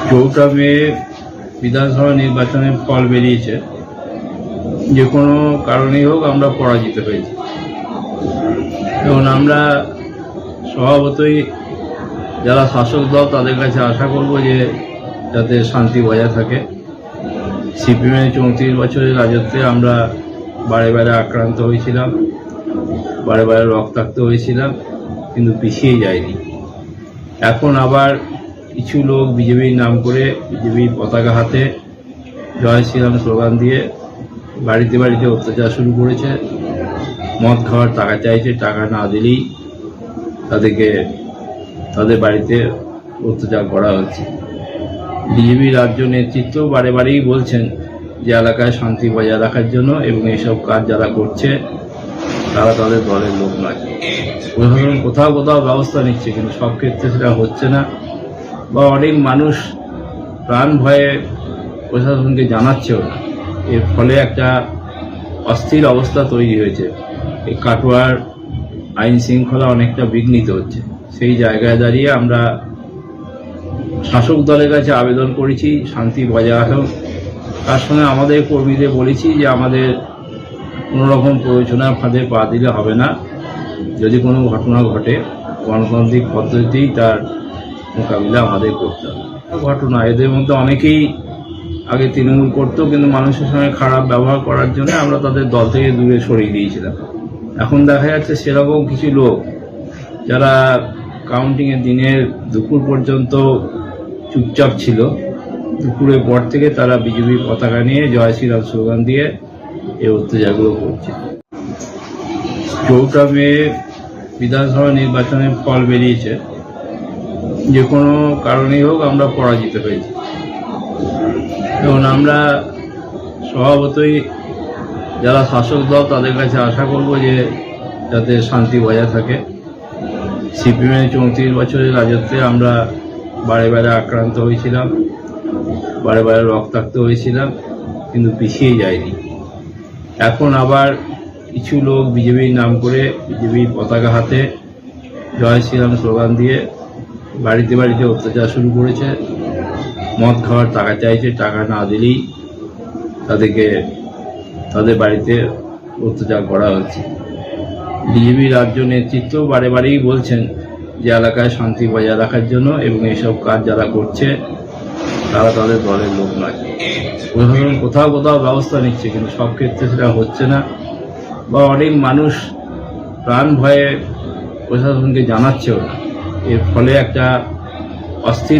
চৌঠা মে বিধানসভা নির্বাচনের ফল বেরিয়েছে। যে কোনো কারণেই হোক আমরা পরাজিত হয়েছি এবং আমরা স্বভাবতই যারা শাসক দল তাদের কাছে আশা করব যে যাতে শান্তি বজায় থাকে। সিপিএমের 34 বছরের রাজত্বে আমরা বারে বারে আক্রান্ত হয়েছিলাম, বারে বারে রক্তাক্ত হয়েছিলাম, কিন্তু পিছিয়ে যায়নি। এখন আবার কিছু লোক বিজেপির নাম করে বিজেপি পতাকা হাতে জয় শ্রীরাম স্লোগান দিয়ে বাড়িতে বাড়িতে অত্যাচার শুরু করেছে। মদ খাওয়ার টাকা চাইছে, টাকা না দিলেই তাদেরকে তাদের বাড়িতে অত্যাচার করা হচ্ছে। বিজেপি রাজ্য নেতৃত্ব বারে বারেই বলছেন যে এলাকায় শান্তি বজায় রাখার জন্য, এবং এইসব কাজ যারা করছে তারা তাদের দলের লোক নয়। প্রশাসন কোথাও কোথাও ব্যবস্থা নিচ্ছে, কিন্তু সব ক্ষেত্রে সেটা হচ্ছে না, বা অনেক মানুষ প্রাণ ভয়ে প্রশাসনকে জানাচ্ছেও না। এর ফলে একটা অস্থির অবস্থা তৈরি হয়েছে। এই কাটোয়ার আইন শৃঙ্খলা অনেকটা বিঘ্নিত হচ্ছে। সেই জায়গায় দাঁড়িয়ে আমরা শাসক দলের কাছে আবেদন করেছি শান্তি বজায় রাখুন। তার সঙ্গে আমাদের কর্মীদের বলেছি যে আমাদের কোনো রকম প্ররোচনার ফাঁদে পা দিলে হবে না। যদি কোনো ঘটনা ঘটে গণতান্ত্রিক পদ্ধতিতেই তার মোকাবিলা আমাদের করতে হবে। ঘটনা এদের মধ্যে অনেকেই আগে তৃণমূল করতো, কিন্তু মানুষের সঙ্গে খারাপ ব্যবহার করার জন্য আমরা তাদের দল থেকে দূরে সরিয়ে দিয়েছিলাম। এখন দেখা যাচ্ছে সেরকম কিছু লোক যারা কাউন্টিংয়ের দিনের দুপুর পর্যন্ত চুপচাপ ছিল, দুপুরের পর থেকে তারা বিজেপি পতাকা নিয়ে জয় শ্রীরাম স্লোগান দিয়ে এই অত্যাচারগুলো করছে। চৌঠা মে বিধানসভা নির্বাচনের ফল বেরিয়েছে। যে কোনো কারণেই হোক আমরা পরাজিত হয়েছি এবং আমরা স্বভাবতই যারা শাসক দল তাদের কাছে আশা করব যে যাতে শান্তি বজায় থাকে। সিপিএমের 34 বছরের রাজত্বে আমরা বারে বারে আক্রান্ত হয়েছিলাম, বারে বারে রক্তাক্ত হয়েছিলাম, কিন্তু পিছিয়ে যায়নি। এখন আবার কিছু লোক বিজেপির নাম করে বিজেপির পতাকা হাতে জয় শ্রীরাম স্লোগান দিয়ে বাড়িতে বাড়িতে অত্যাচার শুরু করেছে। মদ খাওয়ার টাকা চাইছে, টাকা না দিলেই তাদেরকে তাদের বাড়িতে অত্যাচার করা হচ্ছে। বিজেপি রাজ্য নেতৃত্ব বারে বারেই বলছেন যে এলাকায় শান্তি বজায় রাখার জন্য, এবং এইসব কাজ যারা করছে তারা তাদের দলের লোক নয়। প্রশাসন কোথাও কোথাও ব্যবস্থা নিচ্ছে, কিন্তু সব ক্ষেত্রে সেটা হচ্ছে না, বা অনেক মানুষ প্রাণ ভয়ে প্রশাসনকে জানাচ্ছেও না। এর ফলে একটা অস্থির